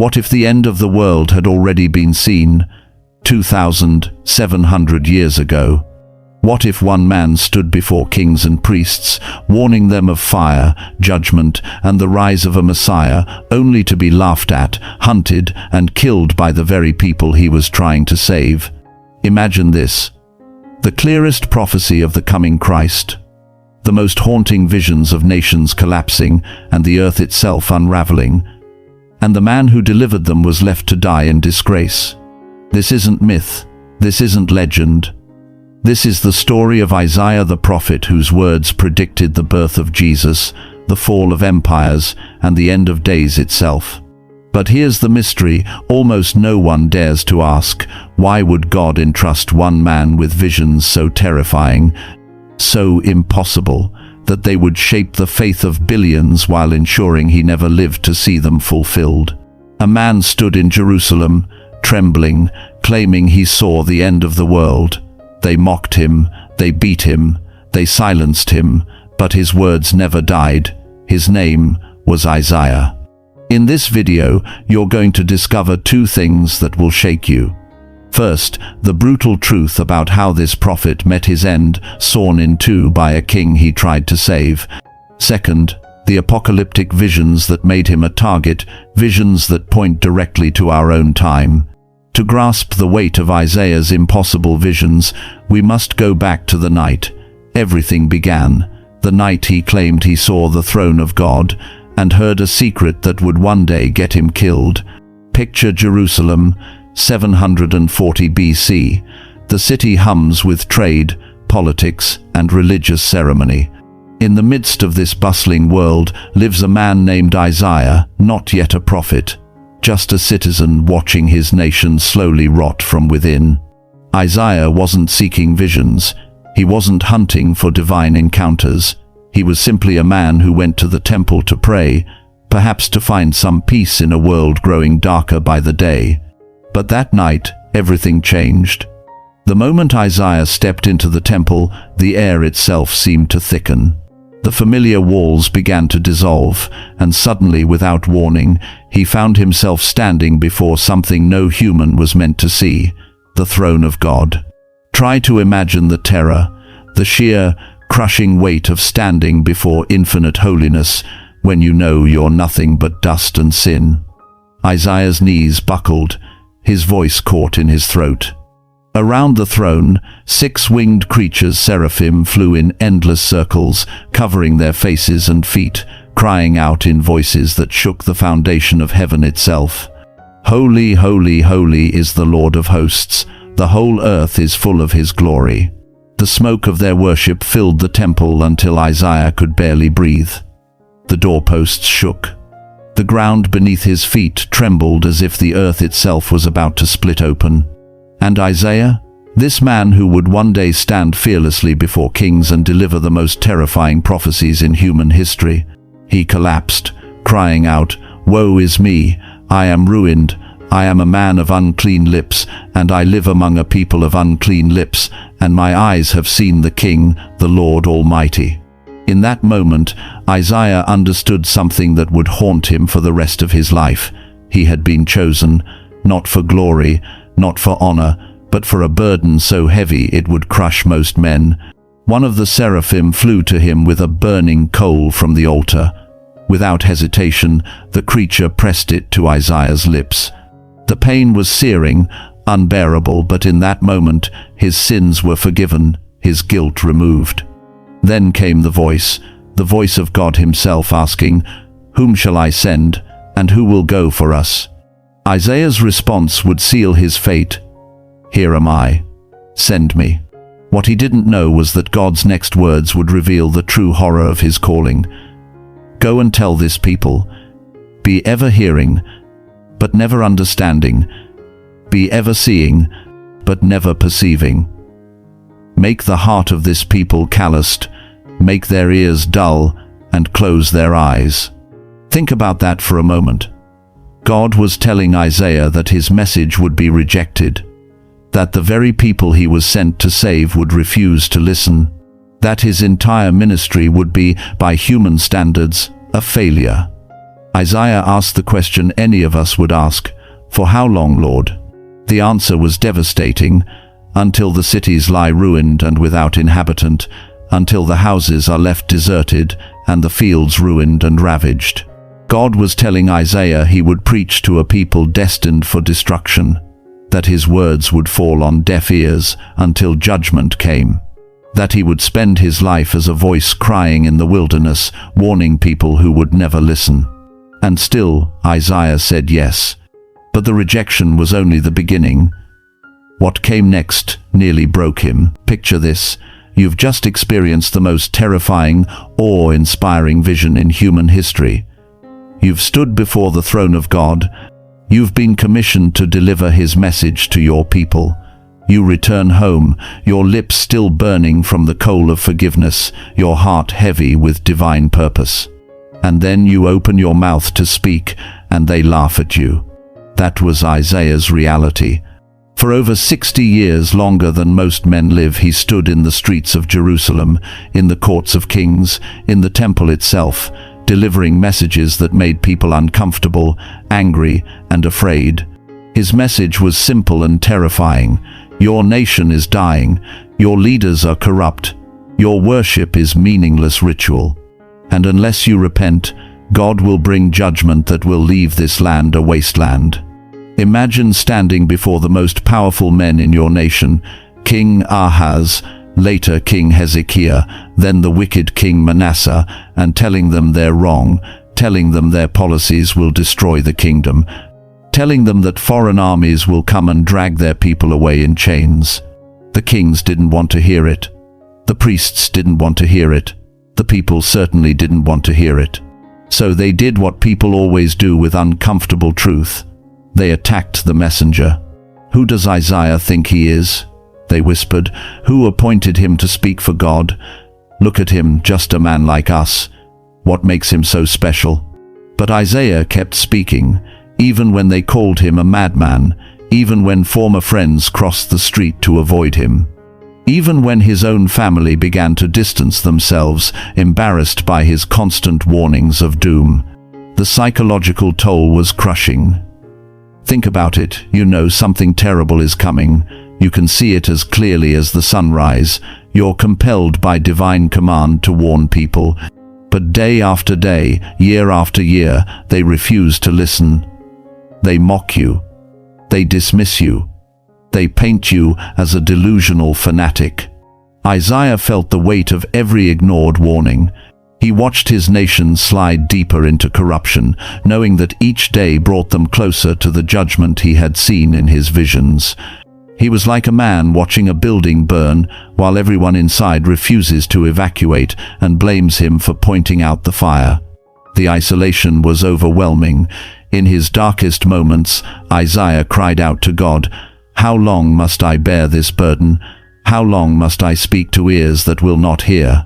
What if the end of the world had already been seen 2,700 years ago? What if one man stood before kings and priests, warning them of fire, judgment, and the rise of a Messiah, only to be laughed at, hunted, and killed by the very people he was trying to save? Imagine this: the clearest prophecy of the coming Christ, the most haunting visions of nations collapsing and the earth itself unraveling, and the man who delivered them was left to die in disgrace. This isn't myth, this isn't legend. This is the story of Isaiah the prophet, whose words predicted the birth of Jesus, the fall of empires, and the end of days itself. But here's the mystery almost no one dares to ask: why would God entrust one man with visions so terrifying, so impossible, that they would shape the faith of billions while ensuring he never lived to see them fulfilled? A man stood in Jerusalem, trembling, claiming he saw the end of the world. They mocked him, they beat him, they silenced him, but his words never died. His name was Isaiah. In this video, you're going to discover two things that will shake you. First, the brutal truth about how this prophet met his end, sawn in two by a king he tried to save. Second, the apocalyptic visions that made him a target, visions that point directly to our own time. To grasp the weight of Isaiah's impossible visions, we must go back to the night everything began, the night he claimed he saw the throne of God and heard a secret that would one day get him killed. Picture Jerusalem, 740 BC. The city hums with trade, politics, and religious ceremony. In the midst of this bustling world lives a man named Isaiah, not yet a prophet, just a citizen watching his nation slowly rot from within. Isaiah wasn't seeking visions. He wasn't hunting for divine encounters. He was simply a man who went to the temple to pray, perhaps to find some peace in a world growing darker by the day. But that night, everything changed. The moment Isaiah stepped into the temple, the air itself seemed to thicken. The familiar walls began to dissolve, and suddenly, without warning, he found himself standing before something no human was meant to see: the throne of God. Try to imagine the terror, the sheer, crushing weight of standing before infinite holiness when you know you're nothing but dust and sin. Isaiah's knees buckled, his voice caught in his throat. Around the throne, 6 winged creatures, seraphim, flew in endless circles, covering their faces and feet, crying out in voices that shook the foundation of heaven itself. "Holy, holy, holy is the Lord of hosts. The whole earth is full of his glory." The smoke of their worship filled the temple until Isaiah could barely breathe. The doorposts shook. The ground beneath his feet trembled as if the earth itself was about to split open. And Isaiah, this man who would one day stand fearlessly before kings and deliver the most terrifying prophecies in human history, he collapsed, crying out, "Woe is me! I am ruined. I am a man of unclean lips, and I live among a people of unclean lips, and my eyes have seen the King, the Lord Almighty." In that moment, Isaiah understood something that would haunt him for the rest of his life. He had been chosen, not for glory, not for honor, but for a burden so heavy it would crush most men. One of the seraphim flew to him with a burning coal from the altar. Without hesitation, the creature pressed it to Isaiah's lips. The pain was searing, unbearable, but in that moment, his sins were forgiven, his guilt removed. Then came the voice of God himself, asking, "Whom shall I send, and who will go for us?" Isaiah's response would seal his fate. "Here am I. Send me." What he didn't know was that God's next words would reveal the true horror of his calling. "Go and tell this people, be ever hearing, but never understanding. Be ever seeing, but never perceiving. Make the heart of this people calloused, make their ears dull, and close their eyes." Think about that for a moment. God was telling Isaiah that his message would be rejected, that the very people he was sent to save would refuse to listen, that his entire ministry would be, by human standards, a failure. Isaiah asked the question any of us would ask, "For how long, Lord?" The answer was devastating: until the cities lie ruined and without inhabitant, until the houses are left deserted and the fields ruined and ravaged. God was telling Isaiah he would preach to a people destined for destruction, that his words would fall on deaf ears until judgment came, that he would spend his life as a voice crying in the wilderness, warning people who would never listen. And still, Isaiah said yes. But the rejection was only the beginning. What came next nearly broke him. Picture this. You've just experienced the most terrifying, awe-inspiring vision in human history. You've stood before the throne of God. You've been commissioned to deliver his message to your people. You return home, your lips still burning from the coal of forgiveness, your heart heavy with divine purpose. And then you open your mouth to speak, and they laugh at you. That was Isaiah's reality. For over 60 years, longer than most men live, he stood in the streets of Jerusalem, in the courts of kings, in the temple itself, delivering messages that made people uncomfortable, angry, and afraid. His message was simple and terrifying. Your nation is dying. Your leaders are corrupt. Your worship is meaningless ritual. And unless you repent, God will bring judgment that will leave this land a wasteland. Imagine standing before the most powerful men in your nation, King Ahaz, later King Hezekiah, then the wicked King Manasseh, and telling them they're wrong, telling them their policies will destroy the kingdom, telling them that foreign armies will come and drag their people away in chains. The kings didn't want to hear it. The priests didn't want to hear it. The people certainly didn't want to hear it. So they did what people always do with uncomfortable truth. They attacked the messenger. "Who does Isaiah think he is?" they whispered. "Who appointed him to speak for God? Look at him, just a man like us. What makes him so special?" But Isaiah kept speaking, even when they called him a madman, even when former friends crossed the street to avoid him, even when his own family began to distance themselves, embarrassed by his constant warnings of doom. The psychological toll was crushing. Think about it. You know something terrible is coming. You can see it as clearly as the sunrise. You're compelled by divine command to warn people. But day after day, year after year, they refuse to listen. They mock you. They dismiss you. They paint you as a delusional fanatic. Isaiah felt the weight of every ignored warning. He watched his nation slide deeper into corruption, knowing that each day brought them closer to the judgment he had seen in his visions. He was like a man watching a building burn while everyone inside refuses to evacuate and blames him for pointing out the fire. The isolation was overwhelming. In his darkest moments, Isaiah cried out to God, "How long must I bear this burden? How long must I speak to ears that will not hear?"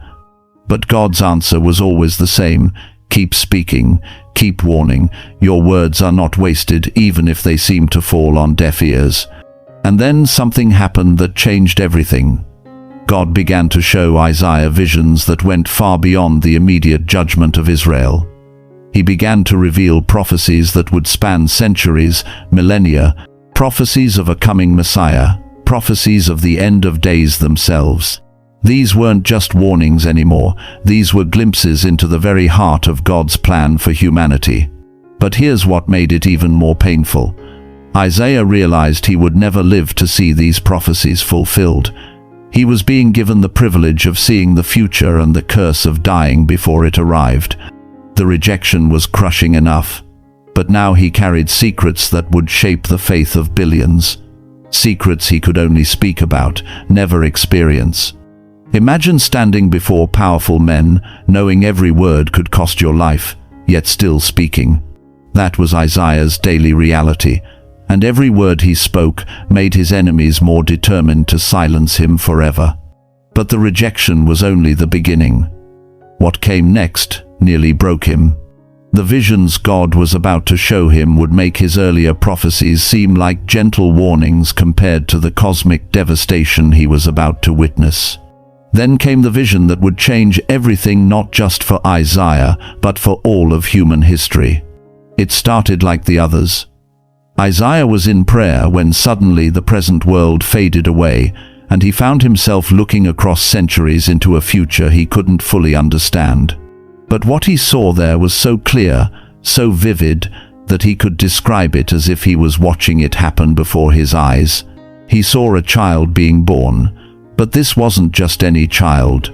But God's answer was always the same: keep speaking, keep warning. Your words are not wasted, even if they seem to fall on deaf ears. And then something happened that changed everything. God began to show Isaiah visions that went far beyond the immediate judgment of Israel. He began to reveal prophecies that would span centuries, millennia, prophecies of a coming Messiah, prophecies of the end of days themselves. These weren't just warnings anymore. These were glimpses into the very heart of God's plan for humanity. But here's what made it even more painful. Isaiah realized he would never live to see these prophecies fulfilled. He was being given the privilege of seeing the future and the curse of dying before it arrived. The rejection was crushing enough, but now he carried secrets that would shape the faith of billions. Secrets he could only speak about, never experience. Imagine standing before powerful men, knowing every word could cost your life, yet still speaking. That was Isaiah's daily reality, and every word he spoke made his enemies more determined to silence him forever. But the rejection was only the beginning. What came next nearly broke him. The visions God was about to show him would make his earlier prophecies seem like gentle warnings compared to the cosmic devastation he was about to witness. Then came the vision that would change everything, not just for Isaiah, but for all of human history. It started like the others. Isaiah was in prayer when suddenly the present world faded away, and he found himself looking across centuries into a future he couldn't fully understand. But what he saw there was so clear, so vivid, that he could describe it as if he was watching it happen before his eyes. He saw a child being born, but this wasn't just any child.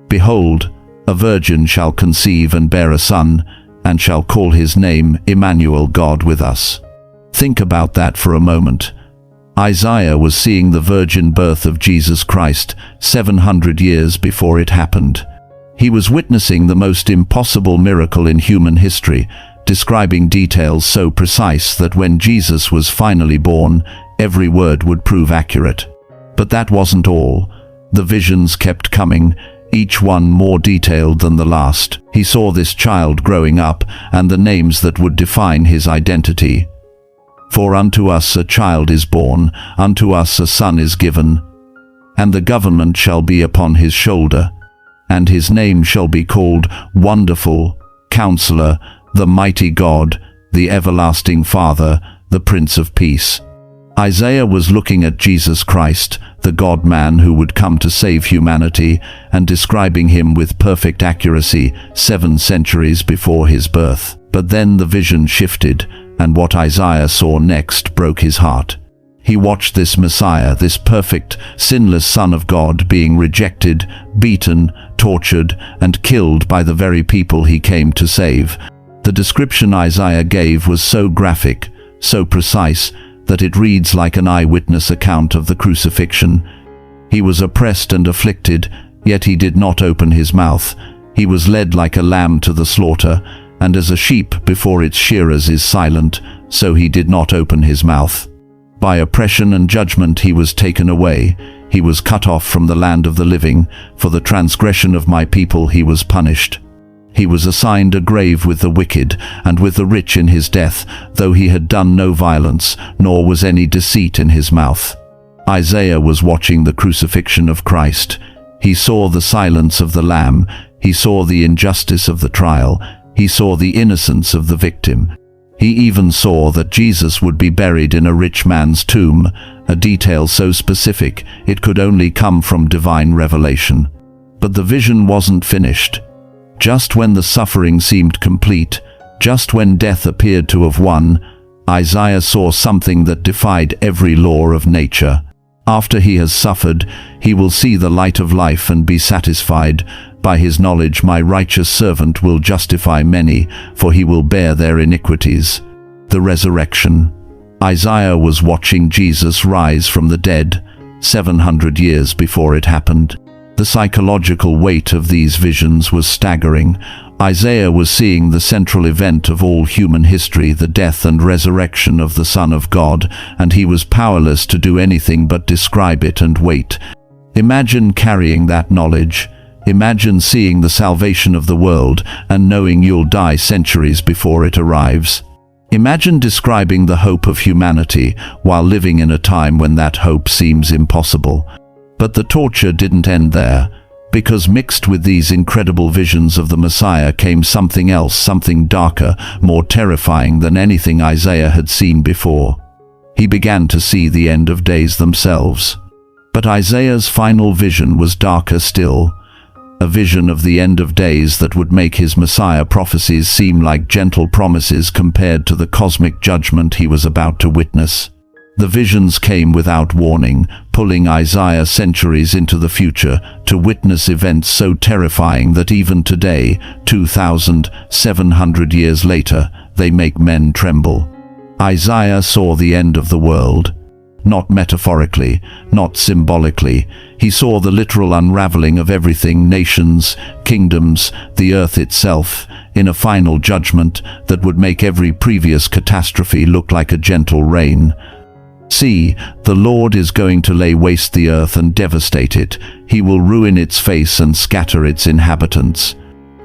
Behold, a virgin shall conceive and bear a son, and shall call his name Emmanuel, God with us. Think about that for a moment. Isaiah was seeing the virgin birth of Jesus Christ 700 years before it happened. He was witnessing the most impossible miracle in human history, describing details so precise that when Jesus was finally born, every word would prove accurate. But that wasn't all. The visions kept coming, each one more detailed than the last. He saw this child growing up and the names that would define his identity. For unto us a child is born, unto us a son is given, and the government shall be upon his shoulder, and his name shall be called Wonderful, Counselor, the Mighty God, the Everlasting Father, the Prince of Peace. Isaiah was looking at Jesus Christ, the God-man who would come to save humanity, and describing him with perfect accuracy 7 centuries before his birth. But then the vision shifted, and what Isaiah saw next broke his heart. He watched this Messiah, this perfect, sinless Son of God, being rejected, beaten, tortured, and killed by the very people he came to save. The description Isaiah gave was so graphic, so precise, that it reads like an eyewitness account of the crucifixion. He was oppressed and afflicted, yet he did not open his mouth. He was led like a lamb to the slaughter, and as a sheep before its shearers is silent, so he did not open his mouth. By oppression and judgment he was taken away. He was cut off from the land of the living. For the transgression of my people he was punished. He was assigned a grave with the wicked, and with the rich in his death, though he had done no violence, nor was any deceit in his mouth. Isaiah was watching the crucifixion of Christ. He saw the silence of the Lamb. He saw the injustice of the trial. He saw the innocence of the victim. He even saw that Jesus would be buried in a rich man's tomb, a detail so specific it could only come from divine revelation. But the vision wasn't finished. Just when the suffering seemed complete, just when death appeared to have won, Isaiah saw something that defied every law of nature. After he has suffered, he will see the light of life and be satisfied. By his knowledge my righteous servant will justify many, for he will bear their iniquities. The resurrection. Isaiah was watching Jesus rise from the dead 700 years before it happened. The psychological weight of these visions was staggering. Isaiah was seeing the central event of all human history, the death and resurrection of the Son of God, and he was powerless to do anything but describe it and wait. Imagine carrying that knowledge. Imagine seeing the salvation of the world and knowing you'll die centuries before it arrives. Imagine describing the hope of humanity while living in a time when that hope seems impossible. But the torture didn't end there, because mixed with these incredible visions of the Messiah came something else, something darker, more terrifying than anything Isaiah had seen before. He began to see the end of days themselves. But Isaiah's final vision was darker still, a vision of the end of days that would make his Messiah prophecies seem like gentle promises compared to the cosmic judgment he was about to witness. The visions came without warning, pulling Isaiah centuries into the future to witness events so terrifying that even today, 2,700 years later, they make men tremble. Isaiah saw the end of the world. Not metaphorically, not symbolically. He saw the literal unraveling of everything, nations, kingdoms, the earth itself, in a final judgment that would make every previous catastrophe look like a gentle rain. See, the Lord is going to lay waste the earth and devastate it. He will ruin its face and scatter its inhabitants.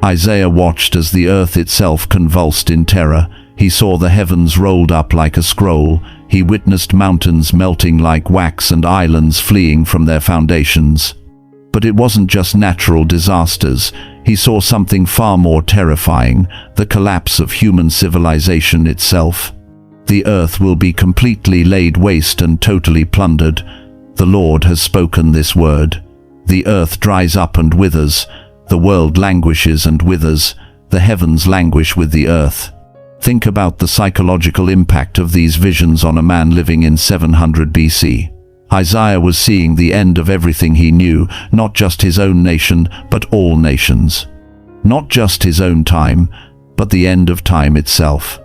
Isaiah watched as the earth itself convulsed in terror. He saw the heavens rolled up like a scroll. He witnessed mountains melting like wax and islands fleeing from their foundations. But it wasn't just natural disasters. He saw something far more terrifying, the collapse of human civilization itself. The earth will be completely laid waste and totally plundered. The Lord has spoken this word. The earth dries up and withers. The world languishes and withers. The heavens languish with the earth. Think about the psychological impact of these visions on a man living in 700 BC. Isaiah was seeing the end of everything he knew, not just his own nation, but all nations. Not just his own time, but the end of time itself.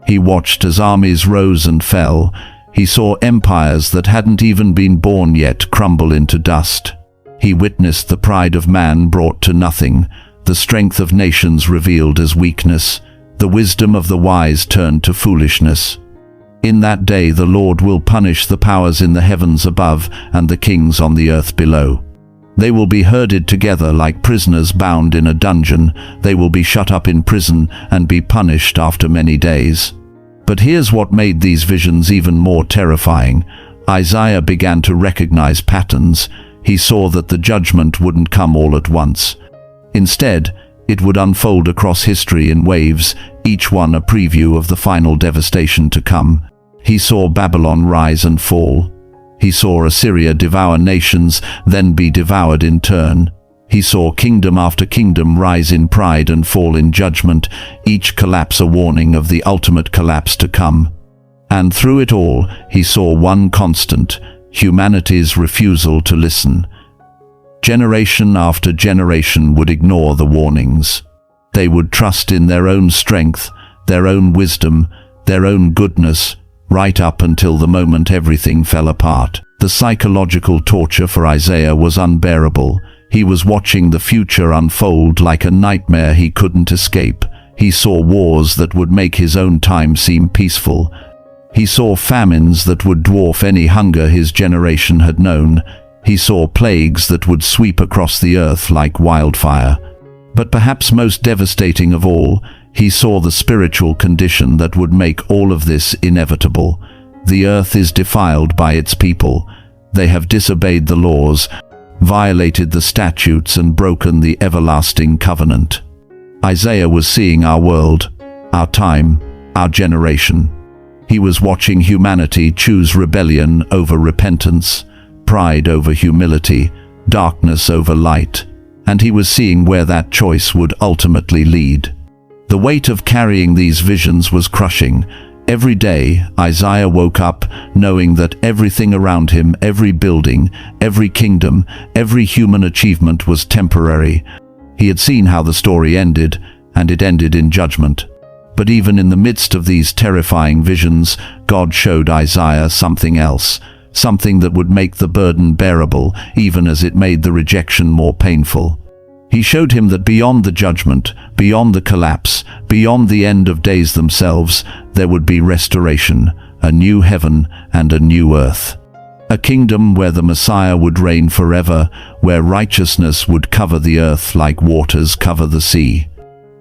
He watched as armies rose and fell. He saw empires that hadn't even been born yet crumble into dust. He witnessed the pride of man brought to nothing, the strength of nations revealed as weakness, the wisdom of the wise turned to foolishness. In that day the Lord will punish the powers in the heavens above and the kings on the earth below. They will be herded together like prisoners bound in a dungeon. They will be shut up in prison and be punished after many days. But here's what made these visions even more terrifying. Isaiah began to recognize patterns. He saw that the judgment wouldn't come all at once. Instead, it would unfold across history in waves, each one a preview of the final devastation to come. He saw Babylon rise and fall. He saw Assyria devour nations, then be devoured in turn. He saw kingdom after kingdom rise in pride and fall in judgment, each collapse a warning of the ultimate collapse to come. And through it all, he saw one constant: humanity's refusal to listen. Generation after generation would ignore the warnings. They would trust in their own strength, their own wisdom, their own goodness, right up until the moment everything fell apart. The psychological torture for Isaiah was unbearable. He was watching the future unfold like a nightmare he couldn't escape. He saw wars that would make his own time seem peaceful. He saw famines that would dwarf any hunger his generation had known. He saw plagues that would sweep across the earth like wildfire. But perhaps most devastating of all, he saw the spiritual condition that would make all of this inevitable. The earth is defiled by its people. They have disobeyed the laws, violated the statutes, and broken the everlasting covenant. Isaiah was seeing our world, our time, our generation. He was watching humanity choose rebellion over repentance, pride over humility, darkness over light, and he was seeing where that choice would ultimately lead. The weight of carrying these visions was crushing. Every day, Isaiah woke up knowing that everything around him, every building, every kingdom, every human achievement was temporary. He had seen how the story ended, and it ended in judgment. But even in the midst of these terrifying visions, God showed Isaiah something else, something that would make the burden bearable, even as it made the rejection more painful. He showed him that beyond the judgment, beyond the collapse, beyond the end of days themselves, there would be restoration, a new heaven and a new earth. A kingdom where the Messiah would reign forever, where righteousness would cover the earth like waters cover the sea.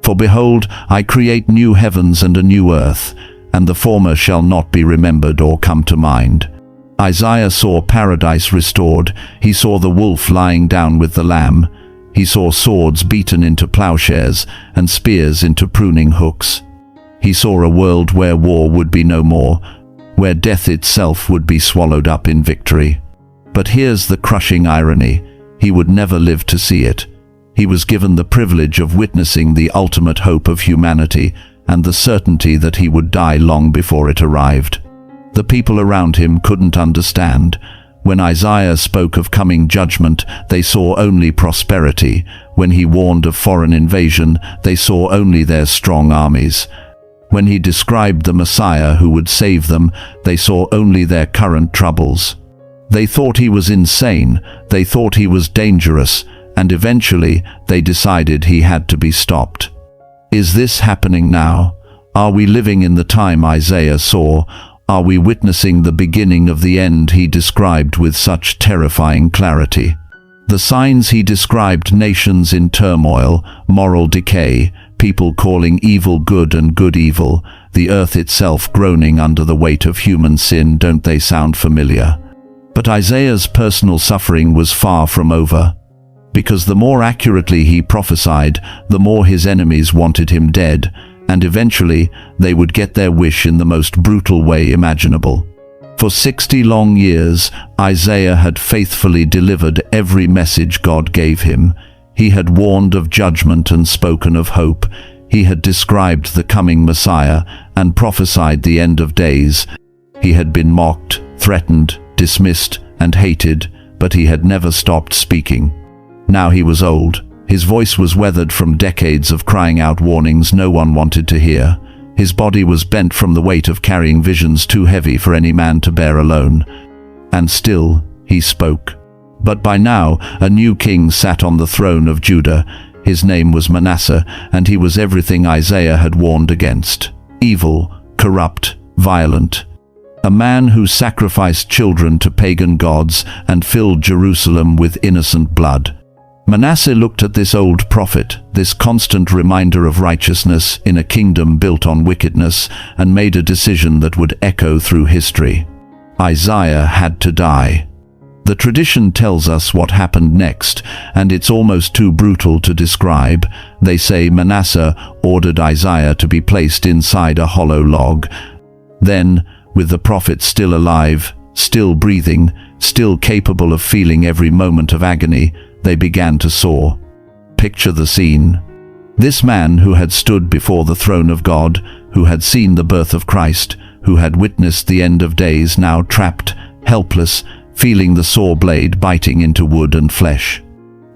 For behold, I create new heavens and a new earth, and the former shall not be remembered or come to mind. Isaiah saw paradise restored. He saw the wolf lying down with the lamb. He saw swords beaten into plowshares and spears into pruning hooks. He saw a world where war would be no more, where death itself would be swallowed up in victory. But here's the crushing irony: he would never live to see it. He was given the privilege of witnessing the ultimate hope of humanity and the certainty that he would die long before it arrived. The people around him couldn't understand. When Isaiah spoke of coming judgment, they saw only prosperity. When he warned of foreign invasion, they saw only their strong armies. When he described the Messiah who would save them, they saw only their current troubles. They thought he was insane, they thought he was dangerous, and eventually they decided he had to be stopped. Is this happening now? Are we living in the time Isaiah saw? Are we witnessing the beginning of the end he described with such terrifying clarity? The signs he described: nations in turmoil, moral decay, people calling evil good and good evil, the earth itself groaning under the weight of human sin. Don't they sound familiar? But Isaiah's personal suffering was far from over. because the more accurately he prophesied, the more his enemies wanted him dead, and eventually they would get their wish in the most brutal way imaginable. For 60 long years, Isaiah had faithfully delivered every message God gave him. He had warned of judgment and spoken of hope. He had described the coming Messiah and prophesied the end of days. He had been mocked, threatened, dismissed, and hated, but he had never stopped speaking. Now he was old. His voice was weathered from decades of crying out warnings no one wanted to hear. His body was bent from the weight of carrying visions too heavy for any man to bear alone. And still he spoke. But by now a new king sat on the throne of Judah. His name was Manasseh, and he was everything Isaiah had warned against: evil, corrupt, violent. A man who sacrificed children to pagan gods and filled Jerusalem with innocent blood. Manasseh looked at this old prophet, this constant reminder of righteousness in a kingdom built on wickedness, and made a decision that would echo through history. Isaiah had to die. The tradition tells us what happened next, and it's almost too brutal to describe. They say Manasseh ordered Isaiah to be placed inside a hollow log. Then, with the prophet still alive, still breathing, still capable of feeling every moment of agony, they began to saw. Picture the scene. This man who had stood before the throne of God, who had seen the birth of Christ, who had witnessed the end of days, now trapped, helpless, feeling the saw blade biting into wood and flesh.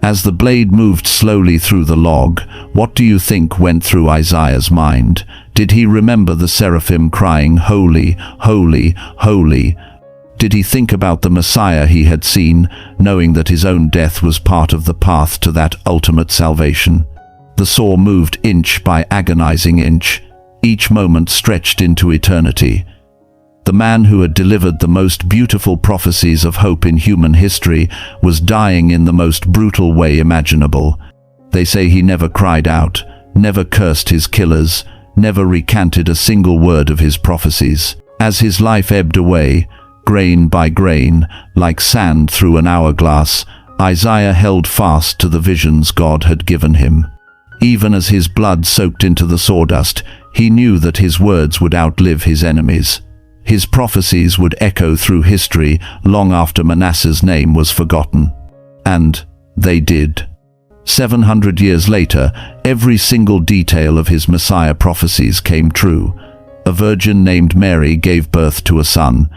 As the blade moved slowly through the log, what do you think went through Isaiah's mind? Did he remember the seraphim crying, "Holy, holy, holy"? Did he think about the Messiah he had seen, knowing that his own death was part of the path to that ultimate salvation? The saw moved inch by agonizing inch, each moment stretched into eternity. The man who had delivered the most beautiful prophecies of hope in human history was dying in the most brutal way imaginable. They say he never cried out, never cursed his killers, never recanted a single word of his prophecies. As his life ebbed away, grain by grain, like sand through an hourglass, Isaiah held fast to the visions God had given him. Even as his blood soaked into the sawdust, he knew that his words would outlive his enemies. His prophecies would echo through history long after Manasseh's name was forgotten. And they did. 700 years later, every single detail of his Messiah prophecies came true. A virgin named Mary gave birth to a son.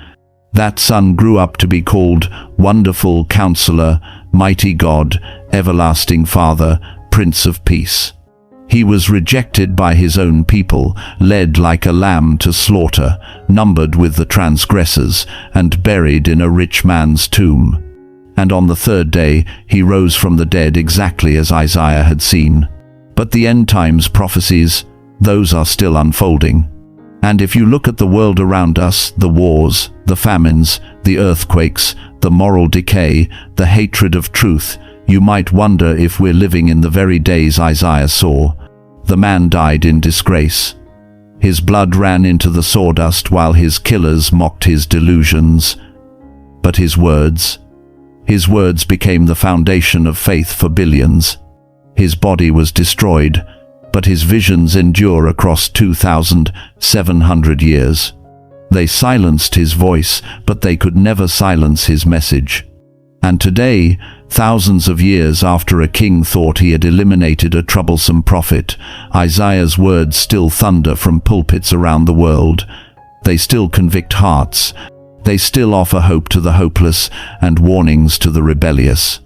That son grew up to be called Wonderful Counselor, Mighty God, Everlasting Father, Prince of Peace. He was rejected by his own people, led like a lamb to slaughter, numbered with the transgressors, and buried in a rich man's tomb. And on the third day he rose from the dead exactly as Isaiah had seen. But the end times prophecies, those are still unfolding. And if you look at the world around us, the wars, the famines, the earthquakes, the moral decay, the hatred of truth, you might wonder if we're living in the very days Isaiah saw. The man died in disgrace. His blood ran into the sawdust while his killers mocked his delusions. But his words became the foundation of faith for billions. His body was destroyed, but his visions endure across 2,700 years. They silenced his voice, but they could never silence his message. And today, thousands of years after a king thought he had eliminated a troublesome prophet, Isaiah's words still thunder from pulpits around the world. They still convict hearts. They still offer hope to the hopeless and warnings to the rebellious.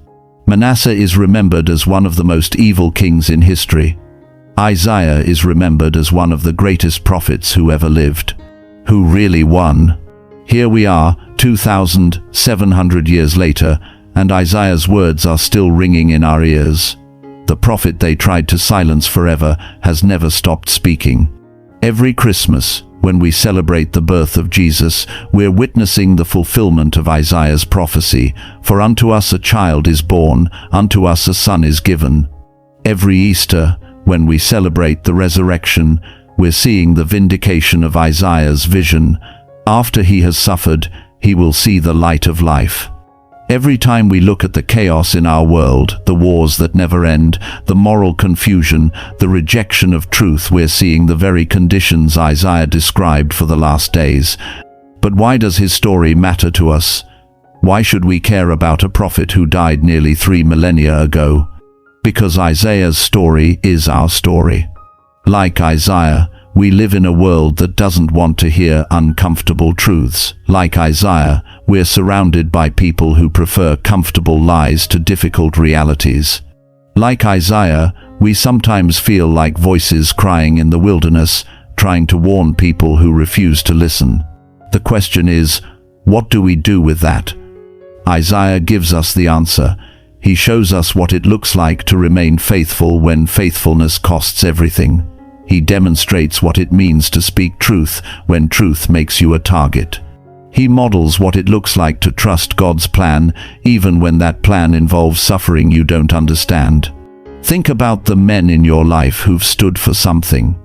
Manasseh is remembered as one of the most evil kings in history. Isaiah is remembered as one of the greatest prophets who ever lived. Who really won? Here we are, 2,700 years later, and Isaiah's words are still ringing in our ears. The prophet they tried to silence forever has never stopped speaking. Every Christmas, when we celebrate the birth of Jesus, we're witnessing the fulfillment of Isaiah's prophecy. For unto us a child is born, unto us a son is given. Every Easter, when we celebrate the resurrection, we're seeing the vindication of Isaiah's vision. After he has suffered, he will see the light of life. Every time we look at the chaos in our world, the wars that never end, the moral confusion, the rejection of truth, we're seeing the very conditions Isaiah described for the last days. But why does his story matter to us? Why should we care about a prophet who died nearly 3 millennia ago? Because Isaiah's story is our story. Like Isaiah, we live in a world that doesn't want to hear uncomfortable truths. Like Isaiah, we're surrounded by people who prefer comfortable lies to difficult realities. Like Isaiah, we sometimes feel like voices crying in the wilderness, trying to warn people who refuse to listen. The question is, what do we do with that? Isaiah gives us the answer. He shows us what it looks like to remain faithful when faithfulness costs everything. He demonstrates what it means to speak truth when truth makes you a target. He models what it looks like to trust God's plan, even when that plan involves suffering you don't understand. Think about the men in your life who've stood for something.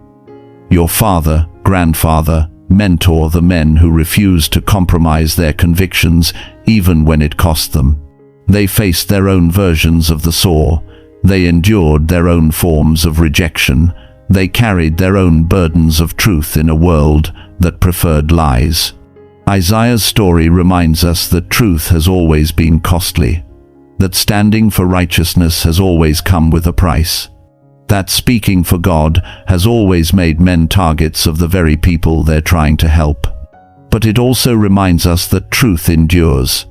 Your father, grandfather, mentor, the men who refused to compromise their convictions even when it cost them. They faced their own versions of the saw. They endured their own forms of rejection. They carried their own burdens of truth in a world that preferred lies. Isaiah's story reminds us that truth has always been costly, that standing for righteousness has always come with a price, that speaking for God has always made men targets of the very people they're trying to help. But it also reminds us that truth endures,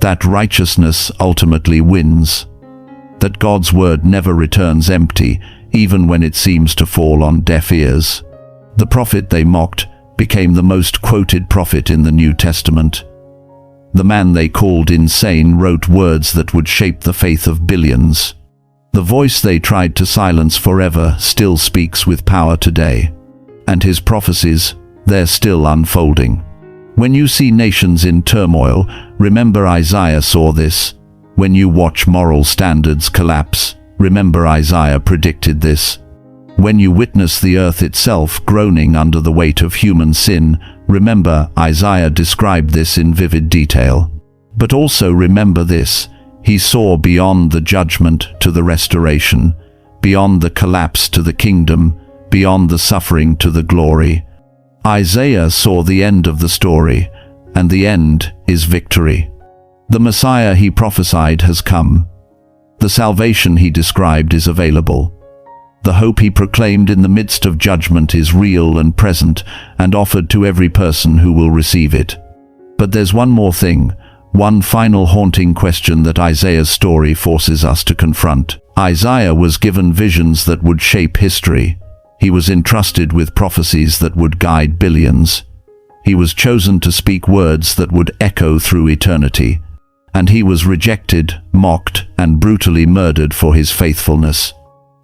that righteousness ultimately wins, that God's word never returns empty, even when it seems to fall on deaf ears. The prophet they mocked became the most quoted prophet in the New Testament. The man they called insane wrote words that would shape the faith of billions. The voice they tried to silence forever still speaks with power today. And his prophecies, they're still unfolding. When you see nations in turmoil, remember Isaiah saw this. When you watch moral standards collapse, remember Isaiah predicted this. When you witness the earth itself groaning under the weight of human sin, remember Isaiah described this in vivid detail. But also remember this: he saw beyond the judgment to the restoration, beyond the collapse to the kingdom, beyond the suffering to the glory. Isaiah saw the end of the story, and the end is victory. The Messiah he prophesied has come. The salvation he described is available. The hope he proclaimed in the midst of judgment is real and present and offered to every person who will receive it. But there's one more thing, one final haunting question that Isaiah's story forces us to confront. Isaiah was given visions that would shape history. He was entrusted with prophecies that would guide billions. He was chosen to speak words that would echo through eternity. And he was rejected, mocked, and brutally murdered for his faithfulness.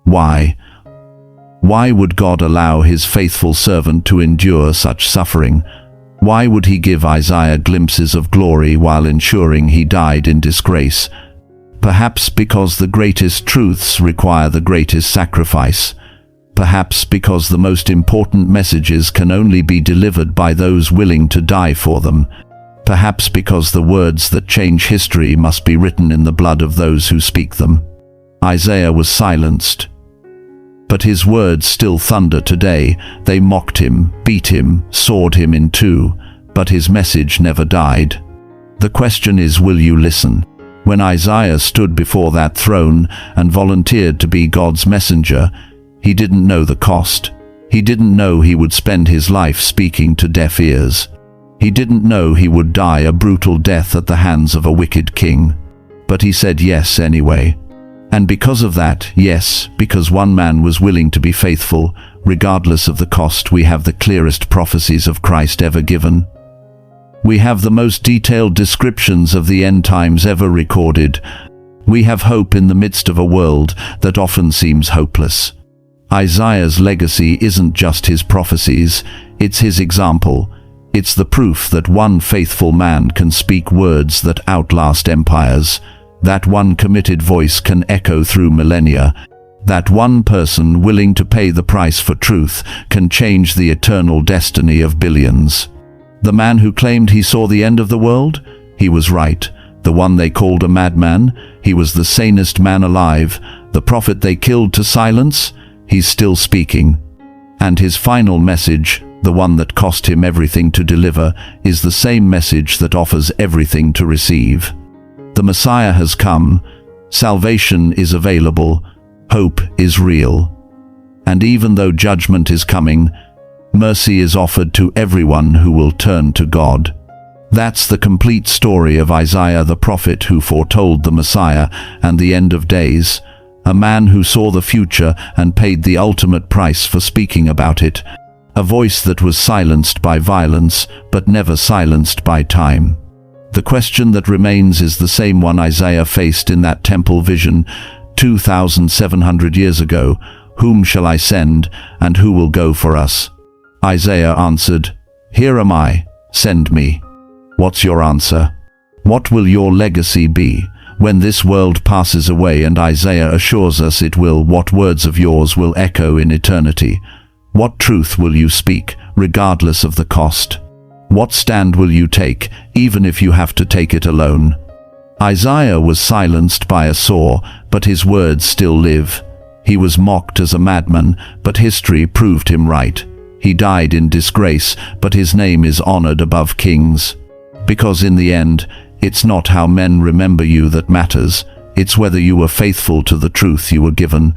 Why? Why would God allow his faithful servant to endure such suffering? Why would he give Isaiah glimpses of glory while ensuring he died in disgrace? Perhaps because the greatest truths require the greatest sacrifice. Perhaps because the most important messages can only be delivered by those willing to die for them. Perhaps because the words that change history must be written in the blood of those who speak them. Isaiah was silenced, but his words still thunder today. They mocked him, beat him, sawed him in two, but his message never died. The question is, will you listen? When Isaiah stood before that throne and volunteered to be God's messenger, he didn't know the cost. He didn't know he would spend his life speaking to deaf ears. He didn't know he would die a brutal death at the hands of a wicked king. But he said yes anyway. And because of that, yes, because one man was willing to be faithful, regardless of the cost, we have the clearest prophecies of Christ ever given. We have the most detailed descriptions of the end times ever recorded. We have hope in the midst of a world that often seems hopeless. Isaiah's legacy isn't just his prophecies, it's his example. It's the proof that one faithful man can speak words that outlast empires, that one committed voice can echo through millennia, that one person willing to pay the price for truth can change the eternal destiny of billions. The man who claimed he saw the end of the world? He was right. The one they called a madman, he was the sanest man alive. The prophet they killed to silence, he's still speaking. And his final message, the one that cost him everything to deliver, is the same message that offers everything to receive. The Messiah has come, salvation is available, hope is real. And even though judgment is coming, mercy is offered to everyone who will turn to God. That's the complete story of Isaiah the prophet who foretold the Messiah and the end of days, a man who saw the future and paid the ultimate price for speaking about it, a voice that was silenced by violence but never silenced by time. The question that remains is the same one Isaiah faced in that temple vision 2,700 years ago. Whom shall I send, and who will go for us? Isaiah answered, Here am I, send me. What's your answer? What will your legacy be? When this world passes away and Isaiah assures us it will, what words of yours will echo in eternity? What truth will you speak, regardless of the cost? What stand will you take, even if you have to take it alone? Isaiah was silenced by a saw, but his words still live. He was mocked as a madman, but history proved him right. He died in disgrace, but his name is honored above kings. Because in the end, it's not how men remember you that matters. It's whether you were faithful to the truth you were given.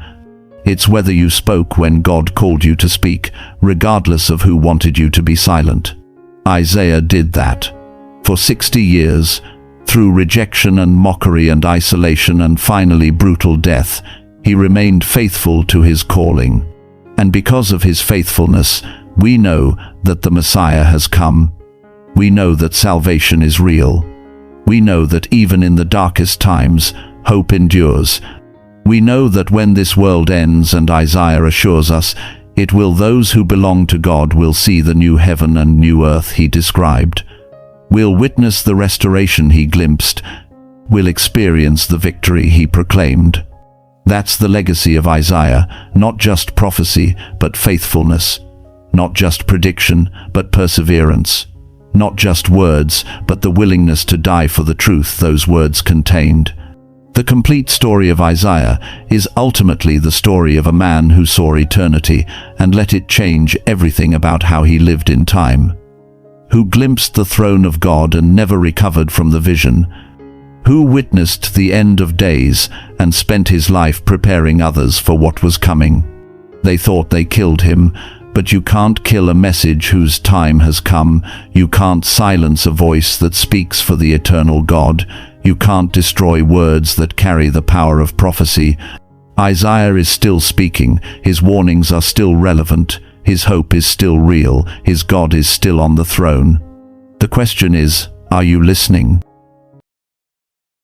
It's whether you spoke when God called you to speak, regardless of who wanted you to be silent. Isaiah did that. For 60 years, through rejection and mockery and isolation and finally brutal death, he remained faithful to his calling. And because of his faithfulness, we know that the Messiah has come. We know that salvation is real. We know that even in the darkest times, hope endures. We know that when this world ends, and Isaiah assures us, it will, those who belong to God will see the new heaven and new earth he described. We'll witness the restoration he glimpsed. We'll experience the victory he proclaimed. That's the legacy of Isaiah, not just prophecy, but faithfulness. Not just prediction, but perseverance. Not just words, but the willingness to die for the truth those words contained. The complete story of Isaiah is ultimately the story of a man who saw eternity and let it change everything about how he lived in time. Who glimpsed the throne of God and never recovered from the vision. Who witnessed the end of days and spent his life preparing others for what was coming. They thought they killed him, but you can't kill a message whose time has come. You can't silence a voice that speaks for the eternal God. You can't destroy words that carry the power of prophecy. Isaiah is still speaking. His warnings are still relevant. His hope is still real. His God is still on the throne. The question is, are you listening?